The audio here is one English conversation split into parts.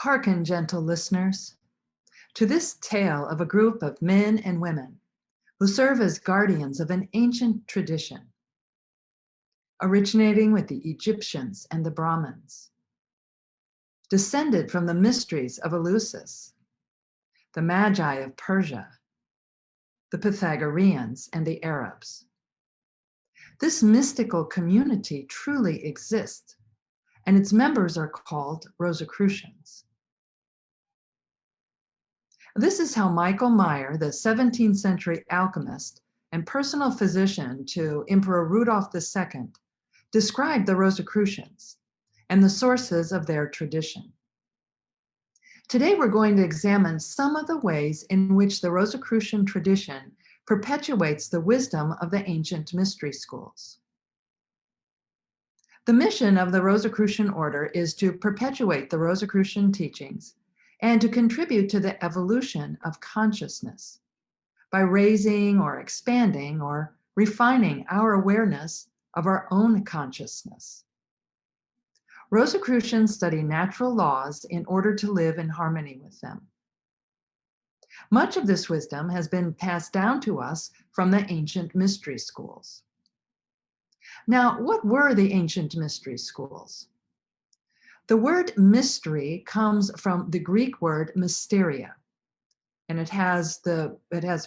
Hearken, gentle listeners, to this tale of a group of men and women who serve as guardians of an ancient tradition, originating with the Egyptians and the Brahmins, descended from the mysteries of Eleusis, the Magi of Persia, the Pythagoreans, and the Arabs. This mystical community truly exists, and its members are called Rosicrucians. This is how Michael Meyer, the 17th century alchemist and personal physician to Emperor Rudolph II, described the Rosicrucians and the sources of their tradition. Today we're going to examine some of the ways in which the Rosicrucian tradition perpetuates the wisdom of the ancient mystery schools. The mission of the Rosicrucian order is to perpetuate the Rosicrucian teachings and to contribute to the evolution of consciousness by raising or expanding or refining our awareness of our own consciousness. Rosicrucians study natural laws in order to live in harmony with them. Much of this wisdom has been passed down to us from the ancient mystery schools. Now, what were the ancient mystery schools? The word mystery comes from the Greek word mysteria, and it has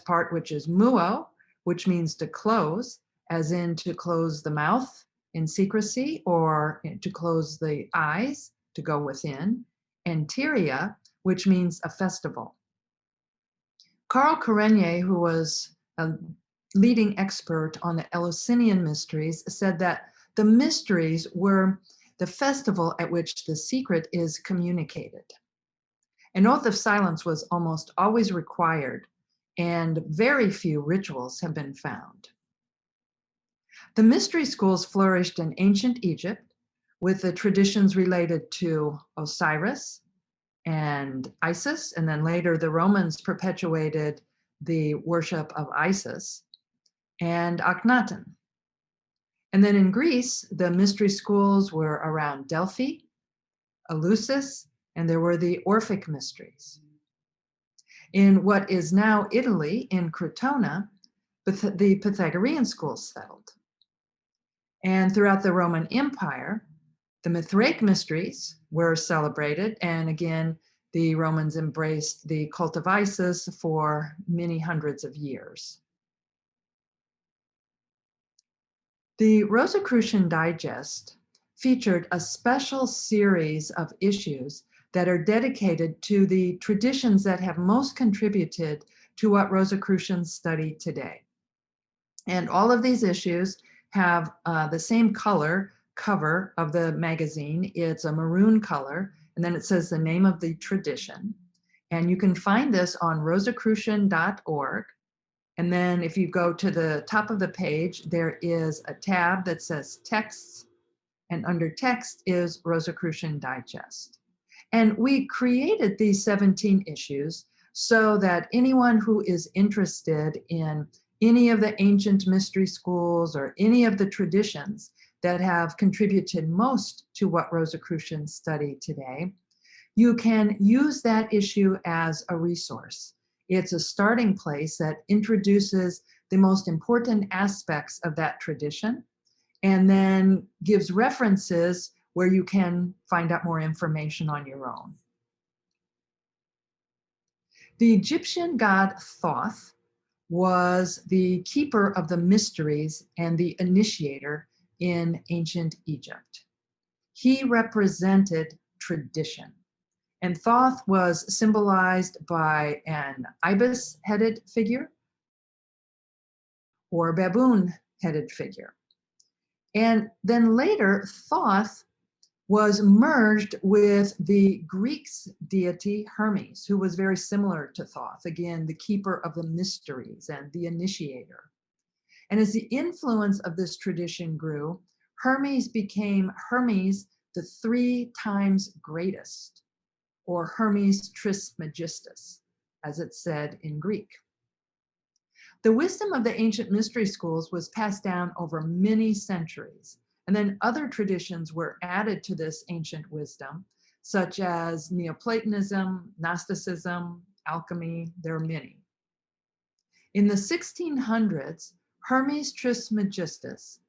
part which is muo, which means to close, as in to close the mouth in secrecy, or to close the eyes, to go within, and teria, which means a festival. Carl Karenier, who was a leading expert on the Eleusinian mysteries, said that the mysteries were the festival at which the secret is communicated. An oath of silence was almost always required, and very few rituals have been found. The mystery schools flourished in ancient Egypt with the traditions related to Osiris and Isis, and then later the Romans perpetuated the worship of Isis and Akhenaten. And then in Greece, the mystery schools were around Delphi, Eleusis, and there were the Orphic mysteries. In what is now Italy, in Crotona, the Pythagorean schools settled. And throughout the Roman Empire, the Mithraic mysteries were celebrated, and again, the Romans embraced the cult of Isis for many hundreds of years. The Rosicrucian Digest featured a special series of issues that are dedicated to the traditions that have most contributed to what Rosicrucians study today. And all of these issues have the same color cover of the magazine. It's a maroon color, and then it says the name of the tradition. And you can find this on rosicrucian.org. And then if you go to the top of the page, there is a tab that says texts, and under text is Rosicrucian Digest. And we created these 17 issues so that anyone who is interested in any of the ancient mystery schools or any of the traditions that have contributed most to what Rosicrucians study today, you can use that issue as a resource. It's a starting place that introduces the most important aspects of that tradition and then gives references where you can find out more information on your own. The Egyptian god Thoth was the keeper of the mysteries and the initiator in ancient Egypt. He represented tradition. And Thoth was symbolized by an ibis-headed figure or baboon-headed figure. And then later, Thoth was merged with the Greeks' deity Hermes, who was very similar to Thoth, again, the keeper of the mysteries and the initiator. And as the influence of this tradition grew, Hermes became Hermes the 3 times greatest, or Hermes Trismegistus, as it's said in Greek. The wisdom of the ancient mystery schools was passed down over many centuries, and then other traditions were added to this ancient wisdom, such as Neoplatonism, Gnosticism, alchemy. There are many. In the 1600s, Hermes Trismegistus,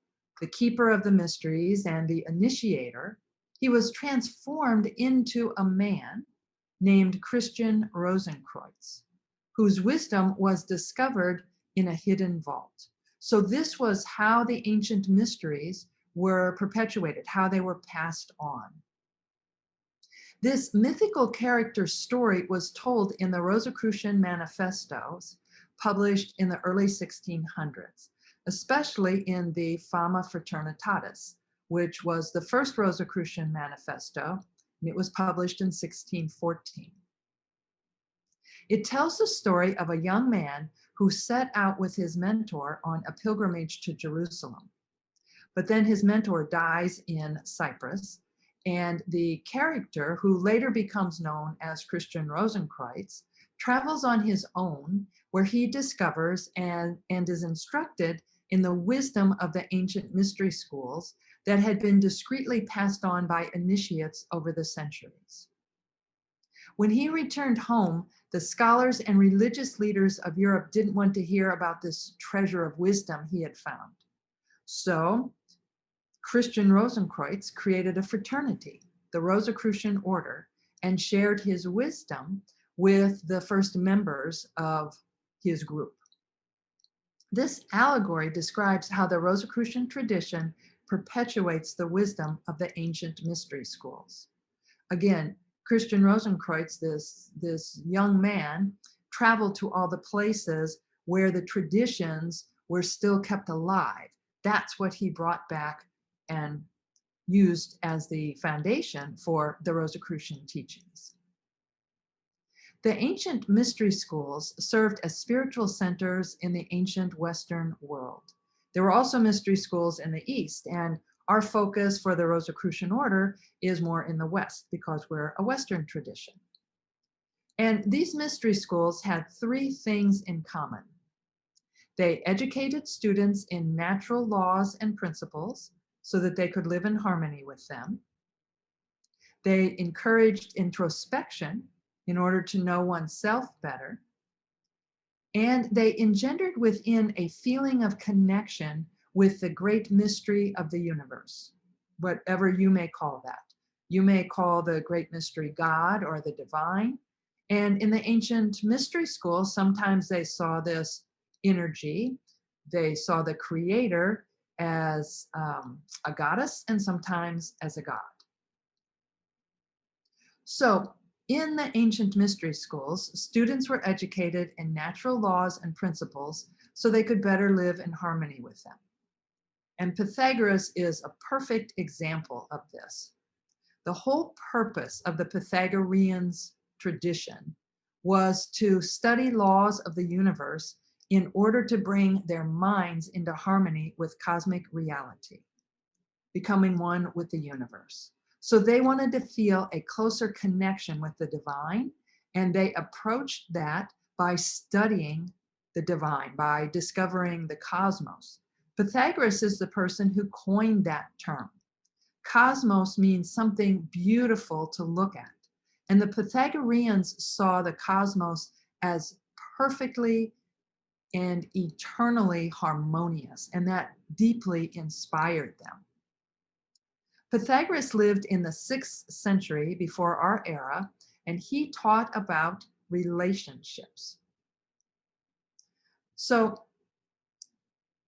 the keeper of the mysteries and the initiator, he was transformed into a man named Christian Rosenkreutz, whose wisdom was discovered in a hidden vault. So this was how the ancient mysteries were perpetuated, how they were passed on. This mythical character story was told in the Rosicrucian manifestos published in the early 1600s, especially in the Fama Fraternitatis, which was the first Rosicrucian manifesto, and it was published in 1614. It tells the story of a young man who set out with his mentor on a pilgrimage to Jerusalem. But then his mentor dies in Cyprus, and the character, who later becomes known as Christian Rosenkreutz, travels on his own, where he discovers and is instructed in the wisdom of the ancient mystery schools that had been discreetly passed on by initiates over the centuries. When he returned home, the scholars and religious leaders of Europe didn't want to hear about this treasure of wisdom he had found. So Christian Rosenkreutz created a fraternity, the Rosicrucian Order, and shared his wisdom with the first members of his group. This allegory describes how the Rosicrucian tradition perpetuates the wisdom of the ancient mystery schools. Again, Christian Rosenkreutz, this young man, traveled to all the places where the traditions were still kept alive. That's what he brought back and used as the foundation for the Rosicrucian teachings. The ancient mystery schools served as spiritual centers in the ancient Western world. There were also mystery schools in the East, and our focus for the Rosicrucian order is more in the West because we're a Western tradition. And these mystery schools had three things in common. They educated students in natural laws and principles so that they could live in harmony with them. They encouraged introspection in order to know oneself better. And they engendered within a feeling of connection with the great mystery of the universe, whatever you may call that. You may call the great mystery God or the divine. And in the ancient mystery schools, sometimes they saw this energy. They saw the creator as a goddess and sometimes as a god. So in the ancient mystery schools, students were educated in natural laws and principles so they could better live in harmony with them. And Pythagoras is a perfect example of this. The whole purpose of the Pythagoreans' tradition was to study laws of the universe in order to bring their minds into harmony with cosmic reality, becoming one with the universe. So they wanted to feel a closer connection with the divine, and they approached that by studying the divine, by discovering the cosmos. Pythagoras is the person who coined that term. Cosmos means something beautiful to look at. And the Pythagoreans saw the cosmos as perfectly and eternally harmonious, and that deeply inspired them. Pythagoras lived in the 6th century before our era, and he taught about relationships. So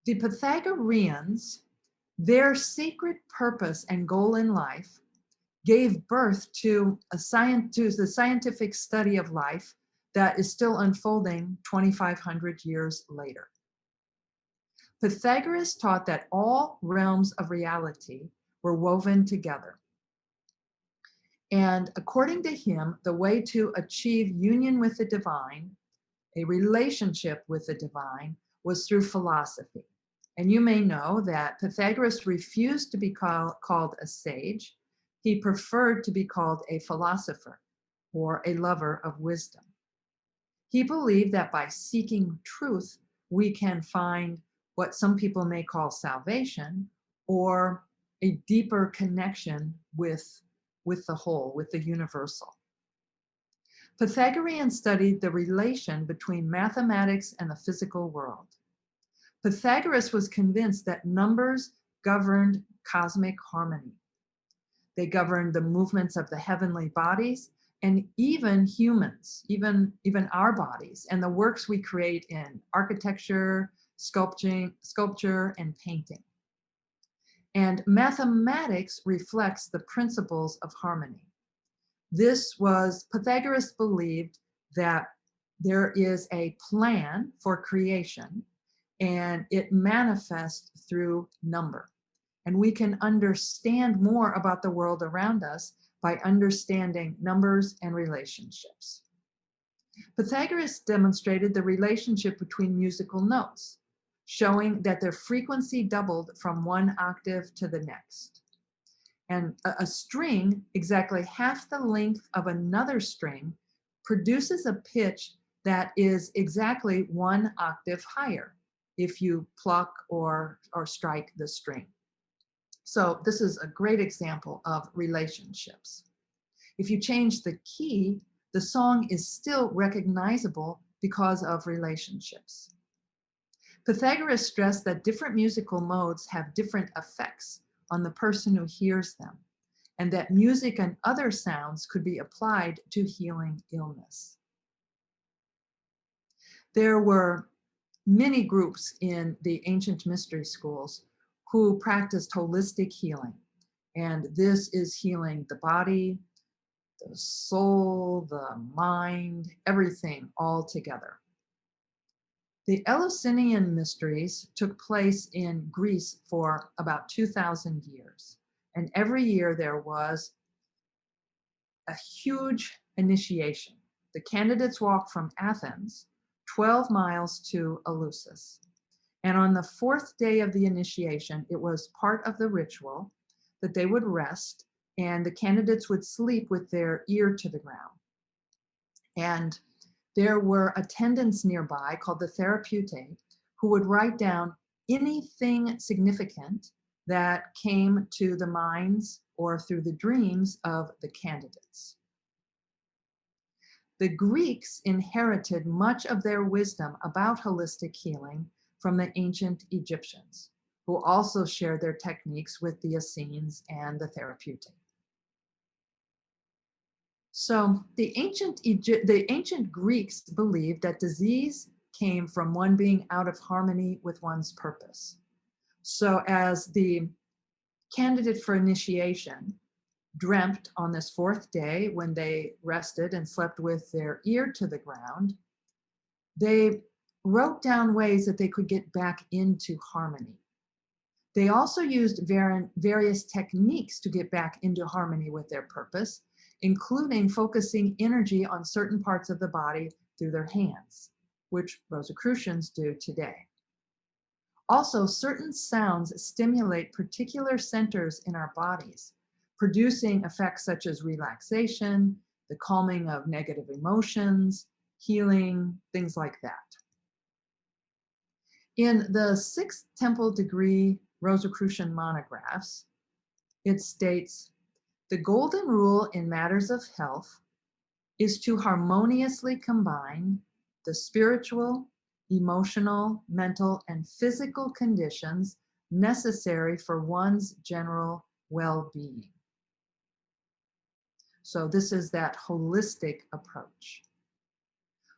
the Pythagoreans, their sacred purpose and goal in life gave birth to the scientific study of life that is still unfolding 2,500 years later. Pythagoras taught that all realms of reality were woven together. And according to him, the way to achieve union with the divine, a relationship with the divine, was through philosophy. And you may know that Pythagoras refused to be called a sage. He preferred to be called a philosopher or a lover of wisdom. He believed that by seeking truth, we can find what some people may call salvation or a deeper connection with with the whole, with the universal. Pythagoreans studied the relation between mathematics and the physical world. Pythagoras was convinced that numbers governed cosmic harmony. They governed the movements of the heavenly bodies and even humans, even our bodies, and the works we create in architecture, sculpture, and painting. And mathematics reflects the principles of harmony. Pythagoras believed that there is a plan for creation and it manifests through number. And we can understand more about the world around us by understanding numbers and relationships. Pythagoras demonstrated the relationship between musical notes, showing that their frequency doubled from one octave to the next. And a string, exactly half the length of another string, produces a pitch that is exactly one octave higher if you pluck or strike the string. So this is a great example of relationships. If you change the key, the song is still recognizable because of relationships. Pythagoras stressed that different musical modes have different effects on the person who hears them, and that music and other sounds could be applied to healing illness. There were many groups in the ancient mystery schools who practiced holistic healing. And this is healing the body, the soul, the mind, everything all together. The Eleusinian mysteries took place in Greece for about 2,000 years. And every year there was a huge initiation. The candidates walked from Athens 12 miles to Eleusis. And on the fourth day of the initiation, it was part of the ritual that they would rest and the candidates would sleep with their ear to the ground. And there were attendants nearby called the perpetuates who would write down anything significant that came to the minds or through the dreams of the candidates. The Greeks inherited much of their wisdom about holistic healing from the ancient Egyptians, who also shared their techniques with the Essenes and the perpetuates. So the ancient Greeks believed that disease came from one being out of harmony with one's purpose. So as the candidate for initiation dreamt on this fourth day when they rested and slept with their ear to the ground, they wrote down ways that they could get back into harmony. They also used various techniques to get back into harmony with their purpose, including focusing energy on certain parts of the body through their hands, which Rosicrucians do today. Also, certain sounds stimulate particular centers in our bodies, producing effects such as relaxation, the calming of negative emotions, healing, things like that. In the 6th Temple degree Rosicrucian monographs, it states, "The golden rule in matters of health is to harmoniously combine the spiritual, emotional, mental, and physical conditions necessary for one's general well-being." So this is that holistic approach.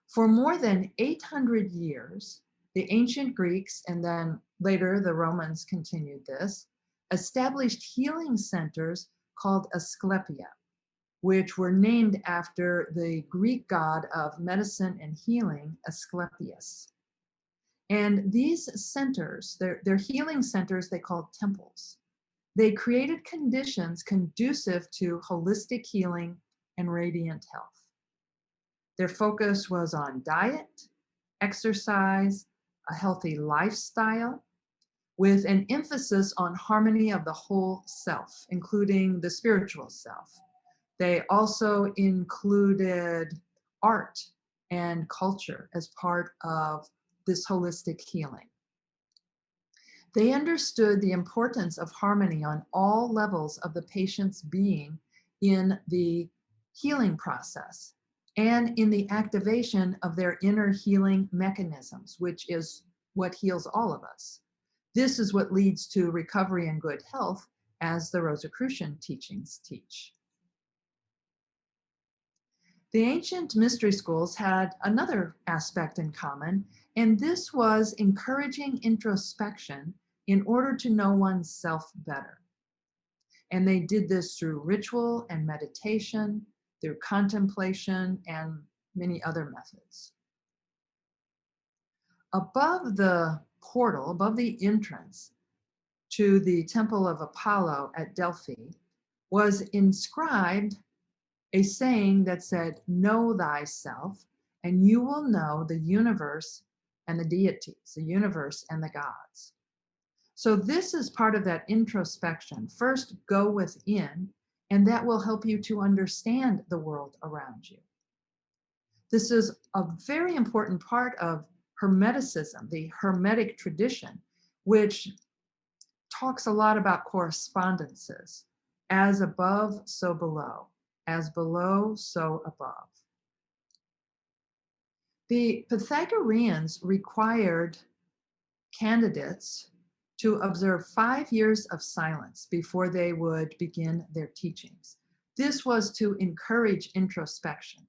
For more than 800 years, the ancient Greeks, and then later the Romans continued this, established healing centers called Asclepia, which were named after the Greek god of medicine and healing, Asclepius. And these centers, they're healing centers they called temples. They created conditions conducive to holistic healing and radiant health. Their focus was on diet, exercise, a healthy lifestyle, with an emphasis on harmony of the whole self, including the spiritual self. They also included art and culture as part of this holistic healing. They understood the importance of harmony on all levels of the patient's being in the healing process and in the activation of their inner healing mechanisms, which is what heals all of us. This is what leads to recovery and good health, as the Rosicrucian teachings teach. The ancient mystery schools had another aspect in common, and this was encouraging introspection in order to know oneself better. And they did this through ritual and meditation, through contemplation, and many other methods. Above the portal, above the entrance to the Temple of Apollo at Delphi, was inscribed a saying that said, "Know thyself, and you will know the universe and the deities, the universe and the gods." So this is part of that introspection. First, go within, and that will help you to understand the world around you. This is a very important part of Hermeticism, the Hermetic tradition, which talks a lot about correspondences. As above, so below. As below, so above. The Pythagoreans required candidates to observe 5 years of silence before they would begin their teachings. This was to encourage introspection.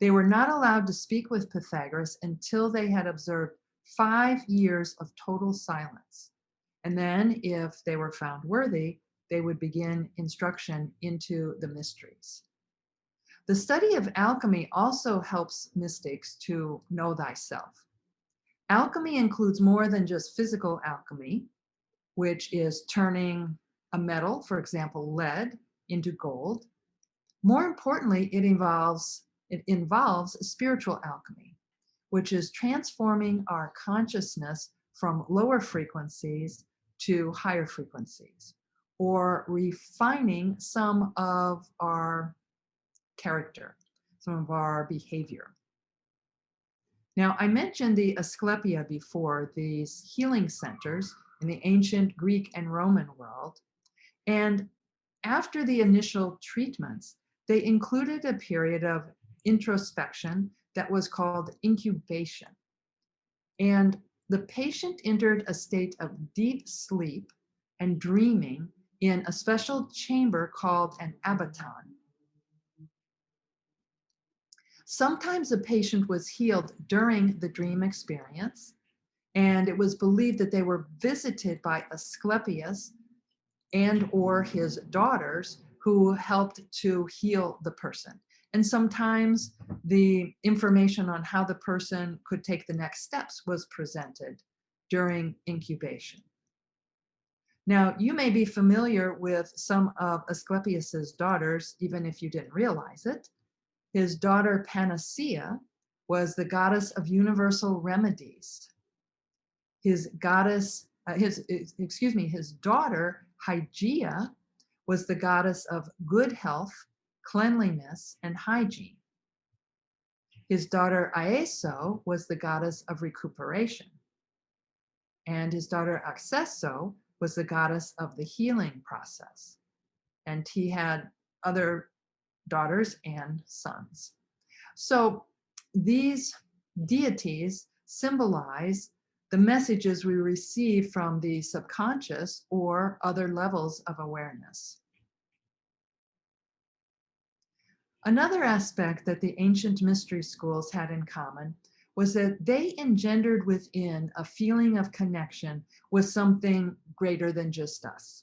They were not allowed to speak with Pythagoras until they had observed 5 years of total silence. And then, if they were found worthy, they would begin instruction into the mysteries. The study of alchemy also helps mystics to know thyself. Alchemy includes more than just physical alchemy, which is turning a metal, for example, lead, into gold. More importantly, it involves spiritual alchemy, which is transforming our consciousness from lower frequencies to higher frequencies, or refining some of our character, some of our behavior. Now, I mentioned the Asclepia before, these healing centers in the ancient Greek and Roman world. And after the initial treatments, they included a period of introspection that was called incubation. And the patient entered a state of deep sleep and dreaming in a special chamber called an abaton. Sometimes a patient was healed during the dream experience, and it was believed that they were visited by Asclepius and or his daughters who helped to heal the person. And sometimes the information on how the person could take the next steps was presented during incubation. Now, you may be familiar with some of Asclepius's daughters, even if you didn't realize it. His daughter Panacea was the goddess of universal remedies. His daughter Hygeia was the goddess of good health, cleanliness, and hygiene. His daughter Iaso was the goddess of recuperation. And his daughter Accesso was the goddess of the healing process. And he had other daughters and sons. So these deities symbolize the messages we receive from the subconscious or other levels of awareness. Another aspect that the ancient mystery schools had in common was that they engendered within a feeling of connection with something greater than just us.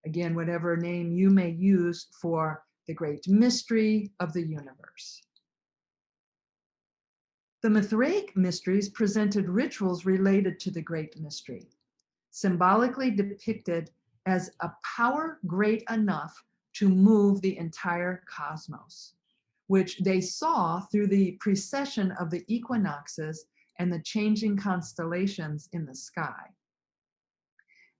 Again, whatever name you may use for the great mystery of the universe. The Mithraic mysteries presented rituals related to the great mystery, symbolically depicted as a power great enough to move the entire cosmos, which they saw through the precession of the equinoxes and the changing constellations in the sky.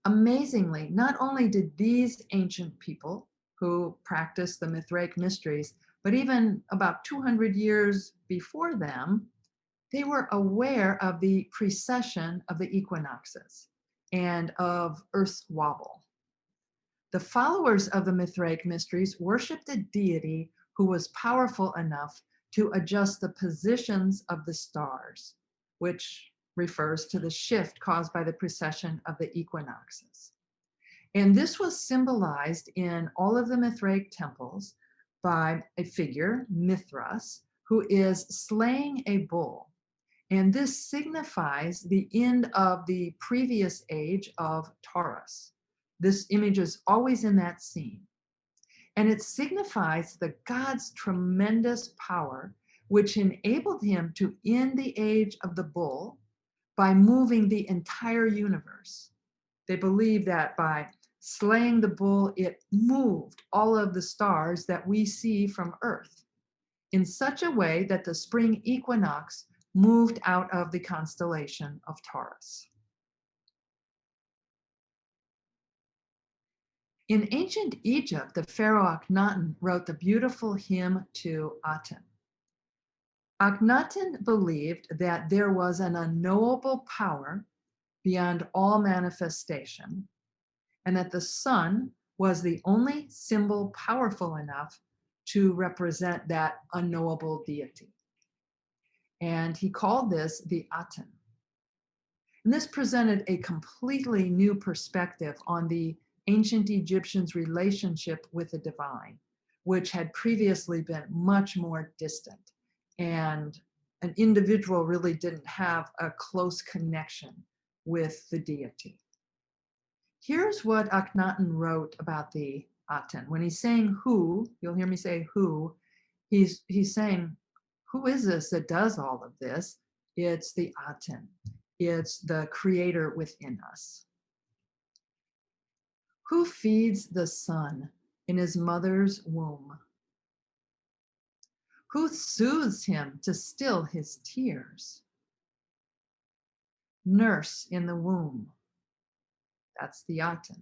Amazingly, not only did these ancient people who practiced the Mithraic mysteries, but even about 200 years before them, they were aware of the precession of the equinoxes and of Earth's wobble. The followers of the Mithraic mysteries worshiped a deity who was powerful enough to adjust the positions of the stars, which refers to the shift caused by the precession of the equinoxes. And this was symbolized in all of the Mithraic temples by a figure, Mithras, who is slaying a bull. And this signifies the end of the previous age of Taurus. This image is always in that scene. And it signifies the God's tremendous power, which enabled him to end the age of the bull by moving the entire universe. They believe that by slaying the bull, it moved all of the stars that we see from Earth in such a way that the spring equinox moved out of the constellation of Taurus. In ancient Egypt, the pharaoh Akhenaten wrote the beautiful hymn to Aten. Akhenaten believed that there was an unknowable power beyond all manifestation, and that the sun was the only symbol powerful enough to represent that unknowable deity. And he called this the Aten. And this presented a completely new perspective on the ancient Egyptians' relationship with the divine, which had previously been much more distant. And an individual really didn't have a close connection with the deity. Here's what Akhenaten wrote about the Aten. When he's saying who, you'll hear me say who, he's saying, who is this that does all of this? It's the Aten. It's the creator within us. Who feeds the sun in his mother's womb? Who soothes him to still his tears? Nurse in the womb, that's the Aten.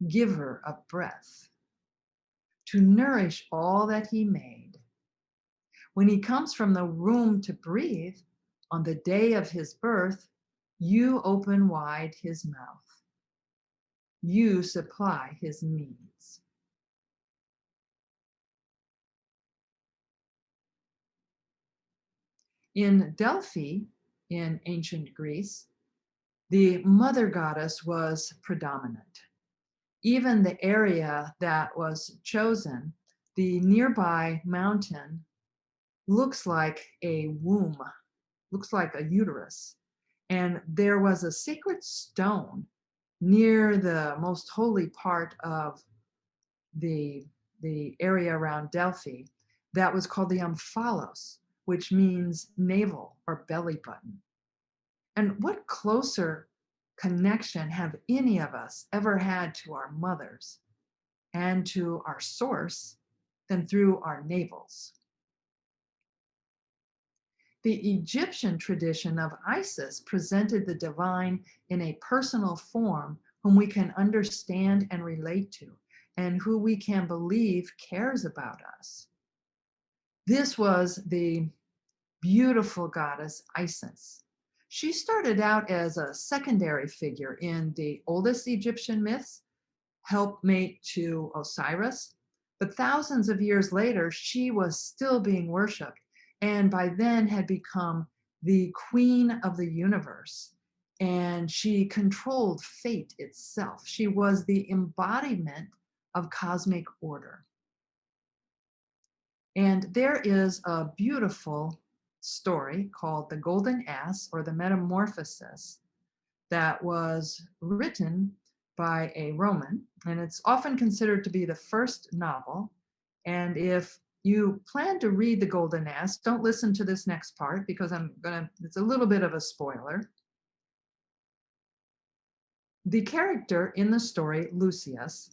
Giver of breath, to nourish all that he made. When he comes from the womb to breathe, on the day of his birth, you open wide his mouth. You supply his needs. In Delphi, in ancient Greece, the mother goddess was predominant. Even the area that was chosen, the nearby mountain, looks like a womb, looks like a uterus. And there was a sacred stone near the most holy part of the area around Delphi that was called the omphalos, which means navel or belly button. And what closer connection have any of us ever had to our mothers and to our source than through our navels? The Egyptian tradition of Isis presented the divine in a personal form whom we can understand and relate to, and who we can believe cares about us. This was the beautiful goddess Isis. She started out as a secondary figure in the oldest Egyptian myths, helpmate to Osiris, but thousands of years later, she was still being worshipped, and by then had become the queen of the universe. And she controlled fate itself. She was the embodiment of cosmic order. And there is a beautiful story called The Golden Ass, or the Metamorphosis, that was written by a Roman, and it's often considered to be the first novel. And if you plan to read The Golden Ass, don't listen to this next part because it's a little bit of a spoiler. The character in the story, Lucius,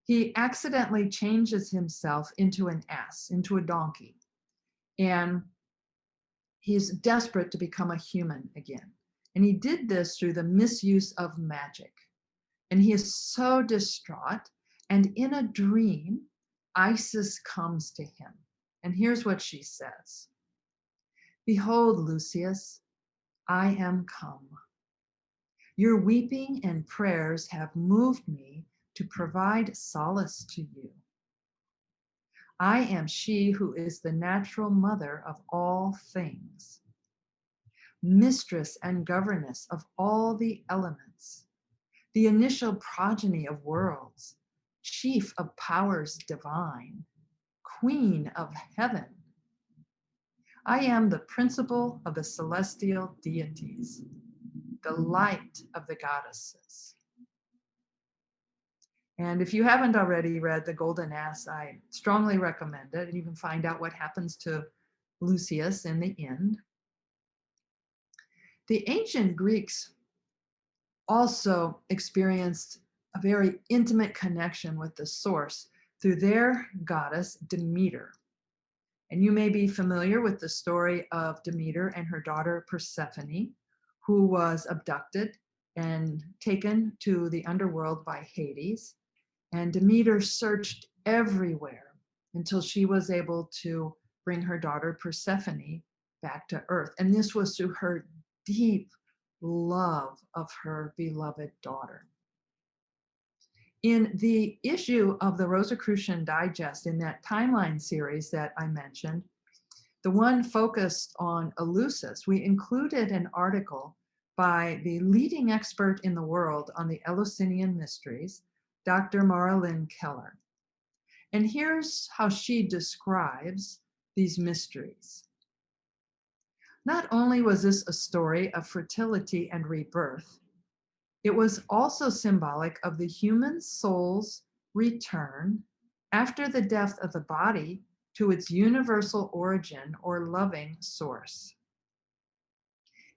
he accidentally changes himself into an ass, into a donkey. And he's desperate to become a human again. And he did this through the misuse of magic. And he is so distraught. And in a dream, Isis comes to him. And here's what she says. Behold, Lucius, I am come. Your weeping and prayers have moved me to provide solace to you. I am she who is the natural mother of all things, mistress and governess of all the elements, the initial progeny of worlds, chief of powers divine, queen of heaven. I am the principle of the celestial deities, the light of the goddesses. And if you haven't already read The Golden Ass, I strongly recommend it. And you can find out what happens to Lucius in the end. The ancient Greeks also experienced a very intimate connection with the source through their goddess Demeter. And you may be familiar with the story of Demeter and her daughter Persephone, who was abducted and taken to the underworld by Hades. And Demeter searched everywhere until she was able to bring her daughter Persephone back to earth. And this was through her deep love of her beloved daughter. In the issue of the Rosicrucian Digest, in that timeline series that I mentioned, the one focused on Eleusis, we included an article by the leading expert in the world on the Eleusinian mysteries, Dr. Marilyn Keller. And here's how she describes these mysteries. Not only was this a story of fertility and rebirth, it was also symbolic of the human soul's return after the death of the body to its universal origin or loving source.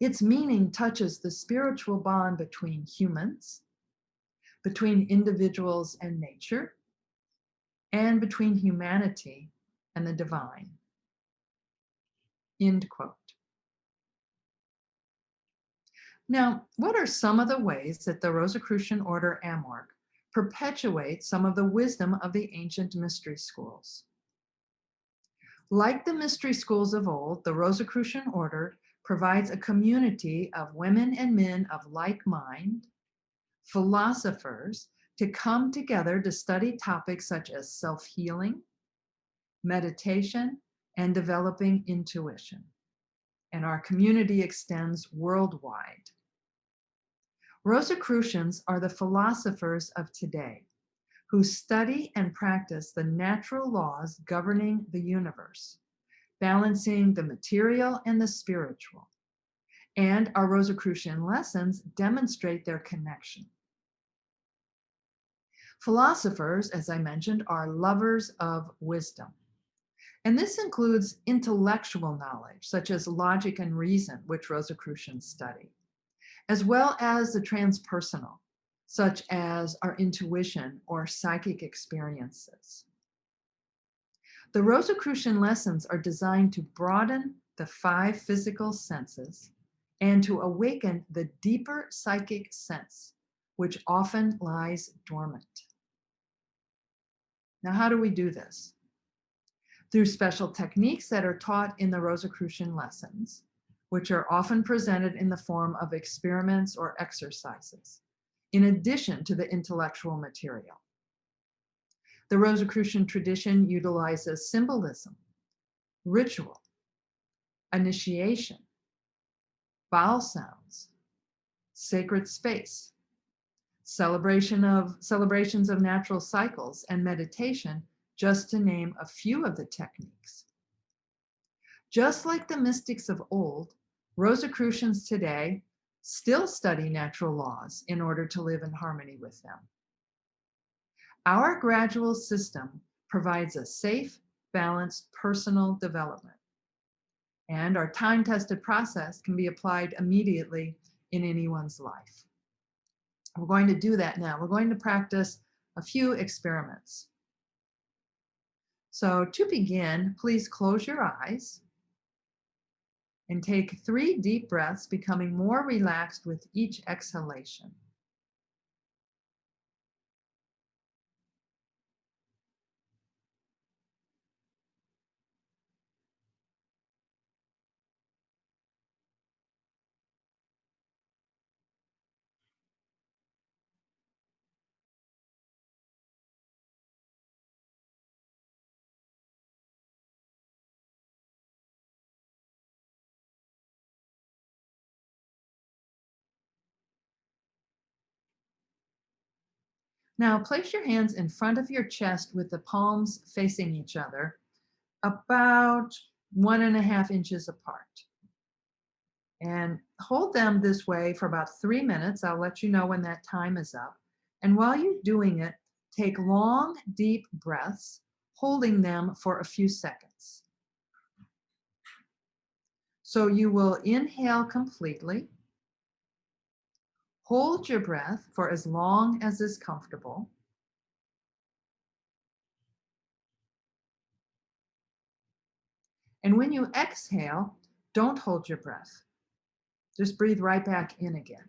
Its meaning touches the spiritual bond between humans, between individuals and nature, and between humanity and the divine. End quote. Now, what are some of the ways that the Rosicrucian order Amorc perpetuates some of the wisdom of the ancient mystery schools? Like the mystery schools of old, the Rosicrucian order provides a community of women and men of like mind, philosophers, to come together to study topics such as self-healing, meditation, and developing intuition. And our community extends worldwide. Rosicrucians are the philosophers of today who study and practice the natural laws governing the universe, balancing the material and the spiritual. And our Rosicrucian lessons demonstrate their connection. Philosophers, as I mentioned, are lovers of wisdom. And this includes intellectual knowledge, such as logic and reason, which Rosicrucians study, as well as the transpersonal, such as our intuition or psychic experiences. The Rosicrucian lessons are designed to broaden the 5 physical senses and to awaken the deeper psychic sense, which often lies dormant. Now, how do we do this? Through special techniques that are taught in the Rosicrucian lessons, which are often presented in the form of experiments or exercises, in addition to the intellectual material. The Rosicrucian tradition utilizes symbolism, ritual, initiation, vowel sounds, sacred space, celebrations of natural cycles, and meditation, just to name a few of the techniques. Just like the mystics of old, Rosicrucians today still study natural laws in order to live in harmony with them. Our gradual system provides a safe, balanced personal development. And our time-tested process can be applied immediately in anyone's life. We're going to do that now. We're going to practice a few experiments. So to begin, please close your eyes and take 3 deep breaths, becoming more relaxed with each exhalation. Now, place your hands in front of your chest with the palms facing each other, about 1.5 inches apart. And hold them this way for about 3 minutes. I'll let you know when that time is up. And while you're doing it, take long, deep breaths, holding them for a few seconds. So you will inhale completely, hold your breath for as long as is comfortable. And when you exhale, don't hold your breath. Just breathe right back in again.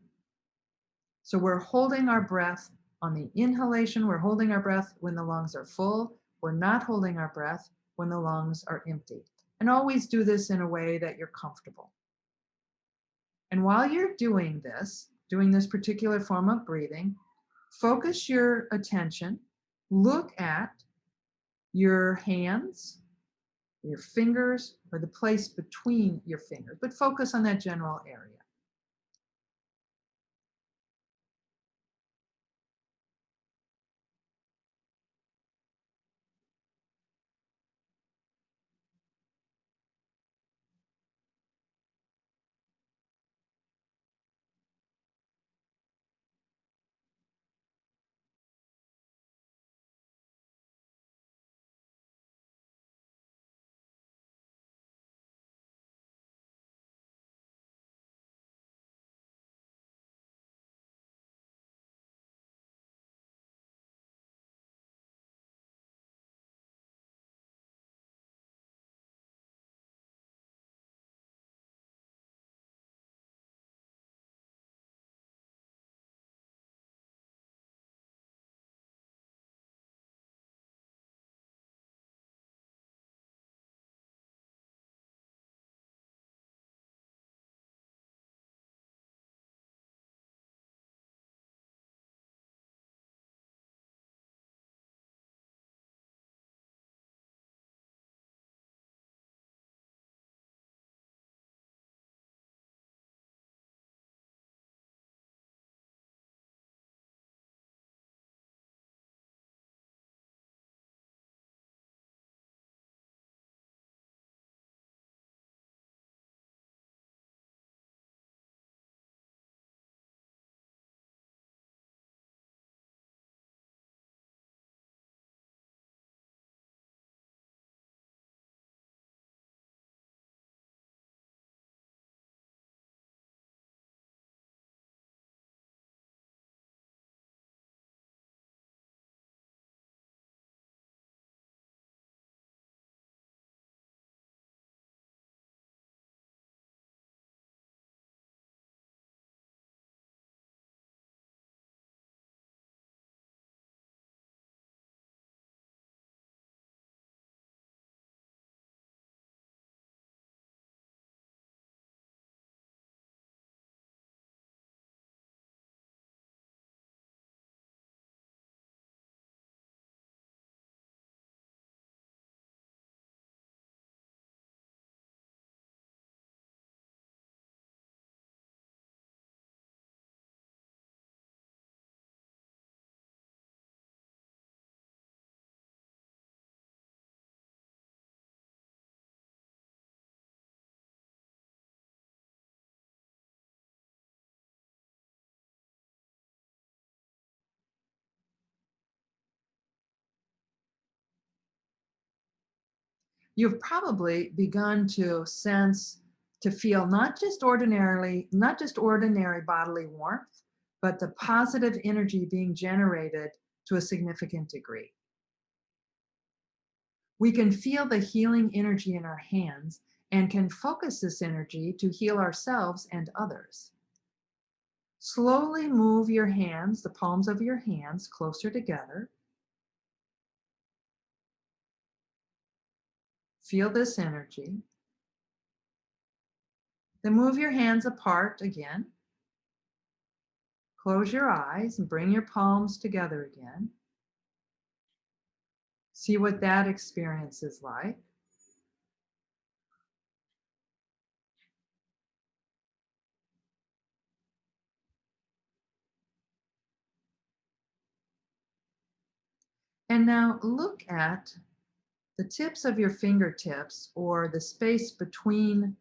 So we're holding our breath on the inhalation. We're holding our breath when the lungs are full. We're not holding our breath when the lungs are empty. And always do this in a way that you're comfortable. And while you're doing this particular form of breathing, focus your attention. Look at your hands, your fingers, or the place between your fingers, but focus on that general area. You've probably begun to sense, to feel not just ordinary bodily warmth, but the positive energy being generated to a significant degree. We can feel the healing energy in our hands and can focus this energy to heal ourselves and others. Slowly move your hands, the palms of your hands, closer together. Feel this energy. Then move your hands apart again. Close your eyes and bring your palms together again. See what that experience is like. And now look at the tips of your fingertips or the space between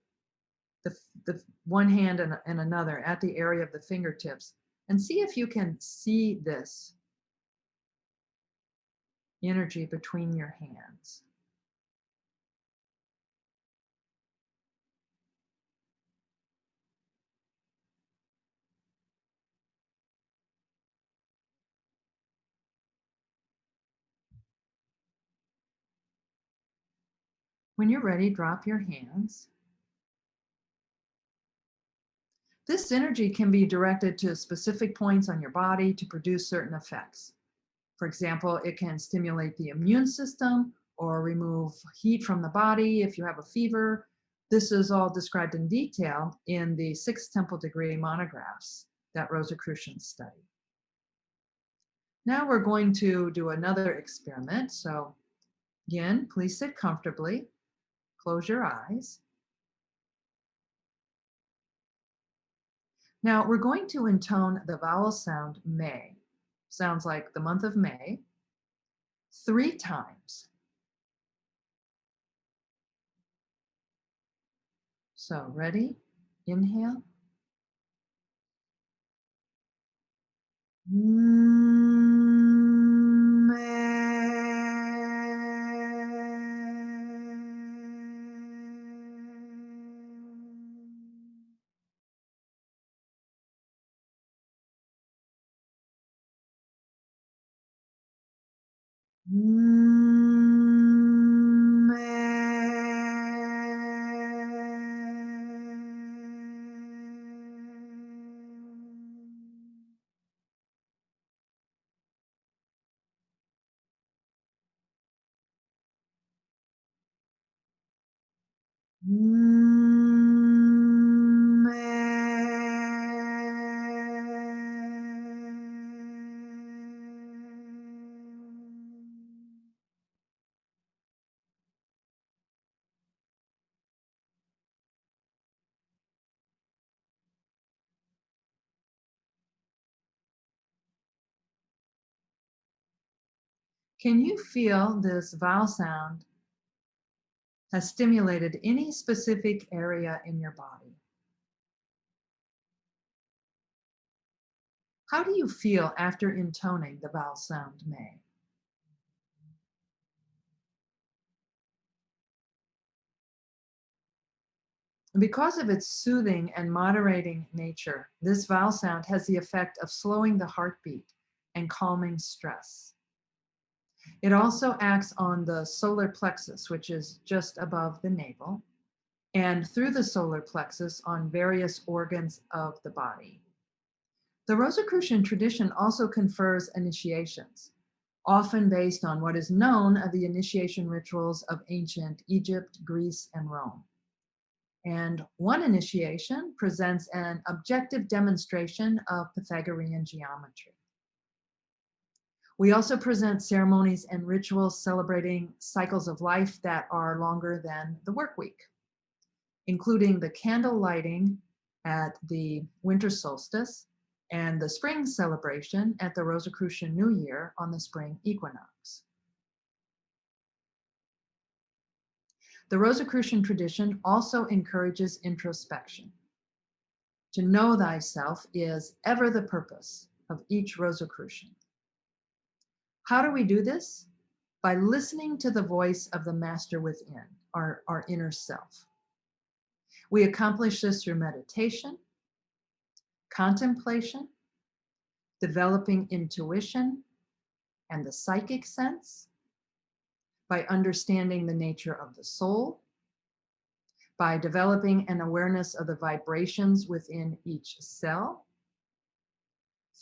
the one hand and another at the area of the fingertips, and see if you can see this energy between your hands. When you're ready, drop your hands. This energy can be directed to specific points on your body to produce certain effects. For example, it can stimulate the immune system or remove heat from the body if you have a fever. This is all described in detail in the 6 temple degree monographs that Rosicrucians study. Now we're going to do another experiment. So again, please sit comfortably, close your eyes. Now we're going to intone the vowel sound May. Sounds like the month of May, 3 times. So ready? Inhale. Can you feel this vowel sound has stimulated any specific area in your body? How do you feel after intoning the vowel sound May? And because of its soothing and moderating nature, this vowel sound has the effect of slowing the heartbeat and calming stress. It also acts on the solar plexus, which is just above the navel, and through the solar plexus on various organs of the body. The Rosicrucian tradition also confers initiations, often based on what is known of the initiation rituals of ancient Egypt, Greece, and Rome. And one initiation presents an objective demonstration of Pythagorean geometry. We also present ceremonies and rituals celebrating cycles of life that are longer than the work week, including the candle lighting at the winter solstice and the spring celebration at the Rosicrucian New Year on the spring equinox. The Rosicrucian tradition also encourages introspection. To know thyself is ever the purpose of each Rosicrucian. How do we do this? By listening to the voice of the master within, our inner self. We accomplish this through meditation, contemplation, developing intuition and the psychic sense, by understanding the nature of the soul, by developing an awareness of the vibrations within each cell,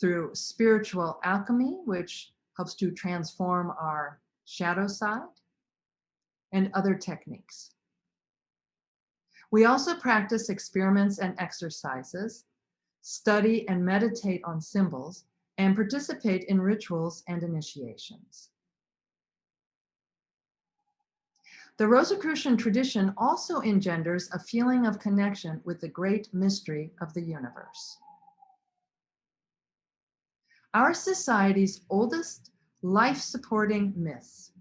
through spiritual alchemy, which helps to transform our shadow side, and other techniques. We also practice experiments and exercises, study and meditate on symbols, and participate in rituals and initiations. The Rosicrucian tradition also engenders a feeling of connection with the great mystery of the universe. Our society's oldest life-supporting myths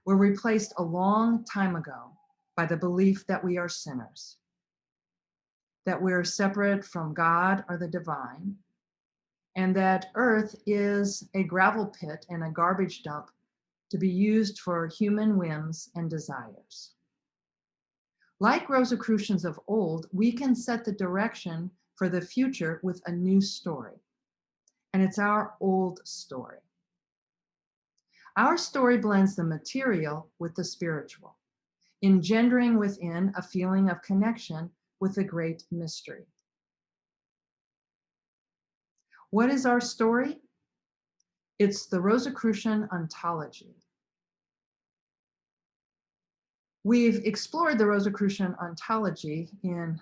were replaced a long time ago by the belief that we are sinners, that we're separate from God or the divine, and that Earth is a gravel pit and a garbage dump to be used for human whims and desires. Like Rosicrucians of old, we can set the direction for the future with a new story, and it's our old story. Our story blends the material with the spiritual, engendering within a feeling of connection with the great mystery. What is our story? It's the Rosicrucian ontology. We've explored the Rosicrucian ontology in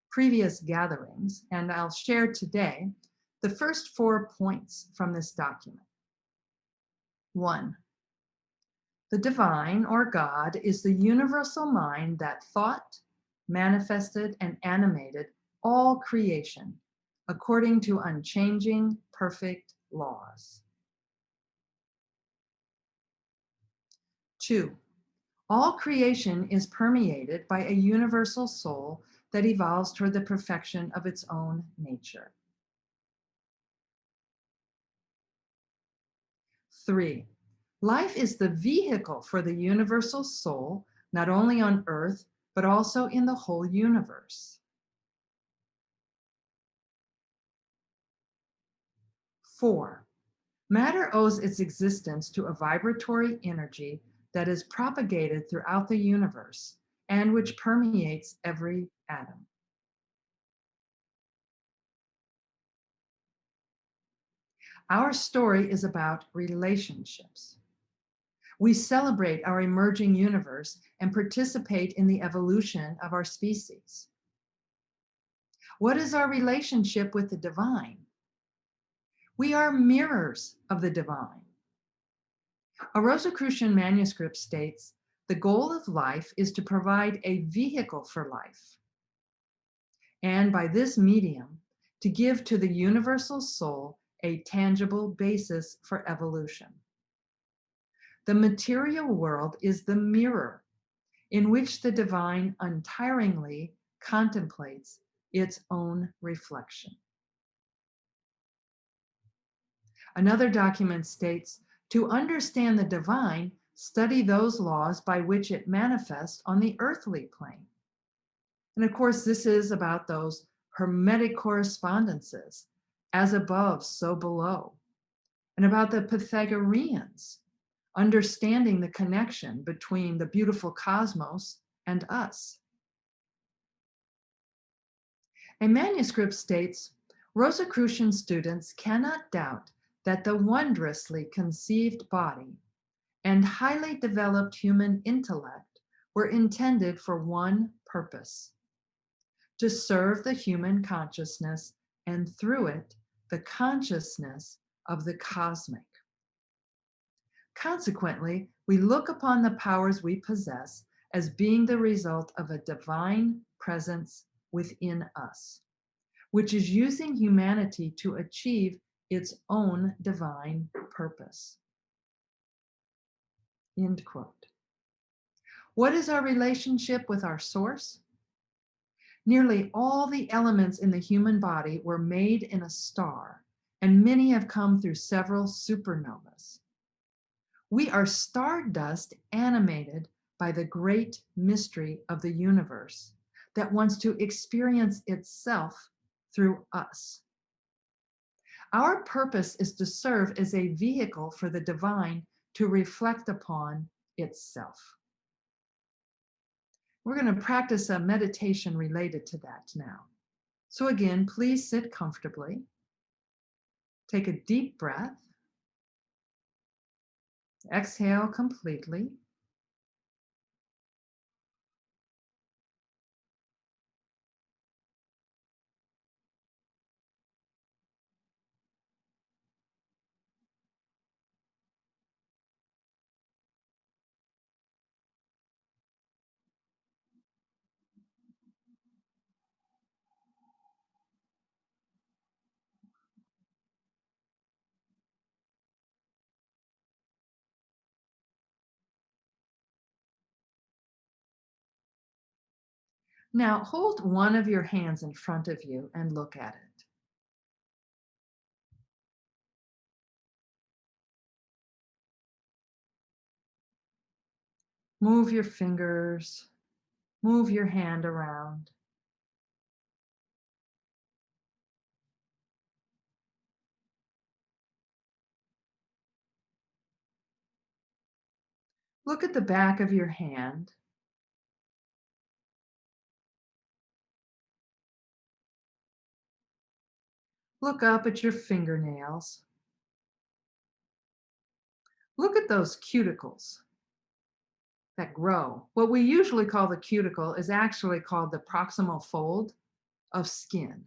previous gatherings, and I'll share today the first 4 points from this document. 1. The divine, or God, is the universal mind that thought, manifested, and animated all creation according to unchanging, perfect laws. 2. All creation is permeated by a universal soul that evolves toward the perfection of its own nature. 3. Life is the vehicle for the universal soul, not only on earth, but also in the whole universe. 4. Matter owes its existence to a vibratory energy that is propagated throughout the universe and which permeates every atom. Our story is about relationships. We celebrate our emerging universe and participate in the evolution of our species. What is our relationship with the divine? We are mirrors of the divine. A Rosicrucian manuscript states, the goal of life is to provide a vehicle for life, and by this medium, to give to the universal soul a tangible basis for evolution. The material world is the mirror in which the divine untiringly contemplates its own reflection. Another document states, to understand the divine, study those laws by which it manifests on the earthly plane. And of course, this is about those hermetic correspondences, as above, so below, and about the Pythagoreans, understanding the connection between the beautiful cosmos and us. A manuscript states, Rosicrucian students cannot doubt that the wondrously conceived body and highly developed human intellect were intended for one purpose, to serve the human consciousness and through it, the consciousness of the cosmic. Consequently, we look upon the powers we possess as being the result of a divine presence within us, which is using humanity to achieve its own divine purpose. End quote. What is our relationship with our source? Nearly all the elements in the human body were made in a star, and many have come through several supernovas. We are stardust animated by the great mystery of the universe that wants to experience itself through us. Our purpose is to serve as a vehicle for the divine to reflect upon itself. We're going to practice a meditation related to that now. So again, please sit comfortably. Take a deep breath. Exhale completely. Now hold one of your hands in front of you and look at it. Move your fingers, move your hand around. Look at the back of your hand. Look up at your fingernails. Look at those cuticles that grow. What we usually call the cuticle is actually called the proximal fold of skin.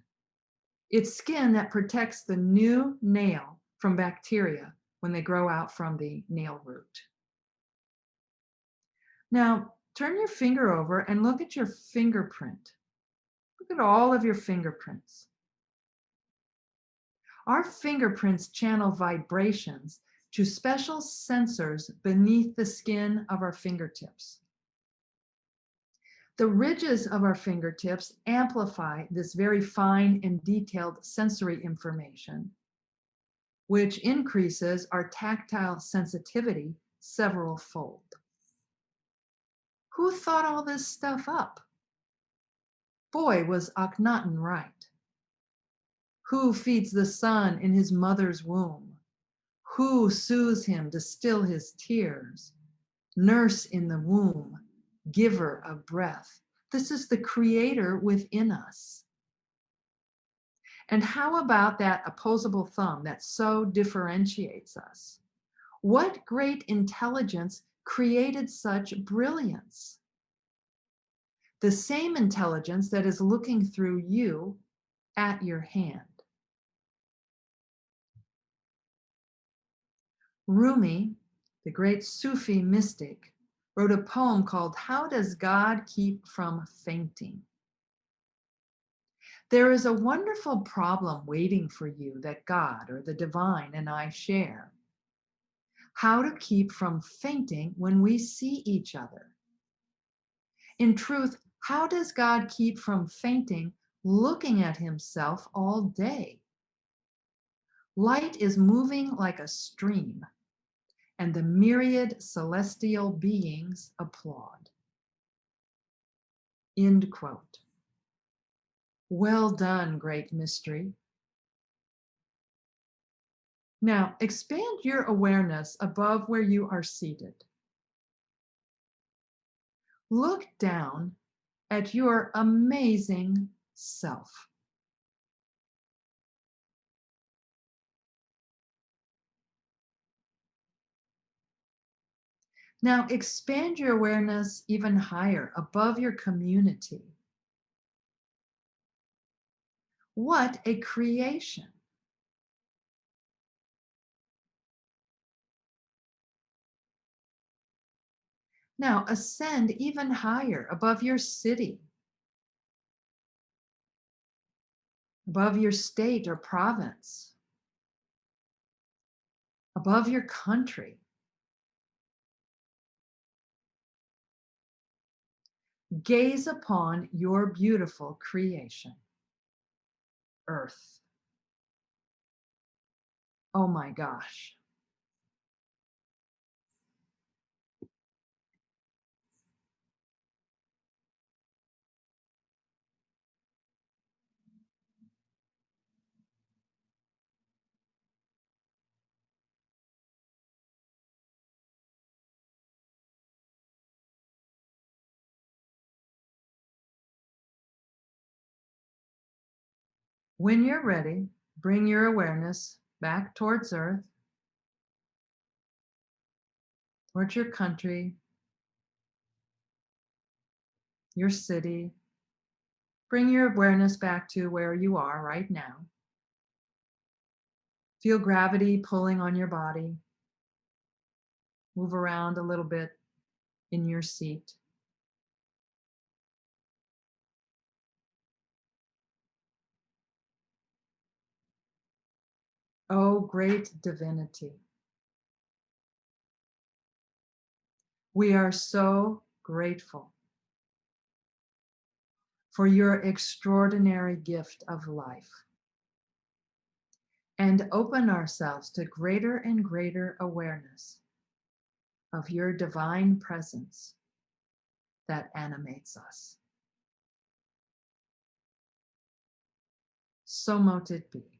It's skin that protects the new nail from bacteria when they grow out from the nail root. Now, turn your finger over and look at your fingerprint. Look at all of your fingerprints. Our fingerprints channel vibrations to special sensors beneath the skin of our fingertips. The ridges of our fingertips amplify this very fine and detailed sensory information, which increases our tactile sensitivity several fold. Who thought all this stuff up? Boy, was Akhenaten right. Who feeds the son in his mother's womb? Who soothes him to still his tears? Nurse in the womb, giver of breath. This is the creator within us. And how about that opposable thumb that so differentiates us? What great intelligence created such brilliance? The same intelligence that is looking through you at your hand. Rumi, the great Sufi mystic, wrote a poem called How Does God Keep from Fainting? There is a wonderful problem waiting for you that God or the divine and I share. How to keep from fainting when we see each other. In truth, how does God keep from fainting looking at himself all day? Light is moving like a stream, and the myriad celestial beings applaud. End quote. Well done, great mystery. Now expand your awareness above where you are seated. Look down at your amazing self. Now expand your awareness even higher above your community. What a creation. Now ascend even higher above your city, above your state or province, above your country. Gaze upon your beautiful creation, Earth. Oh my gosh. When you're ready, bring your awareness back towards Earth, towards your country, your city. Bring your awareness back to where you are right now. Feel gravity pulling on your body. Move around a little bit in your seat. Oh, great divinity. We are so grateful for your extraordinary gift of life, and open ourselves to greater and greater awareness of your divine presence that animates us. So mote it be.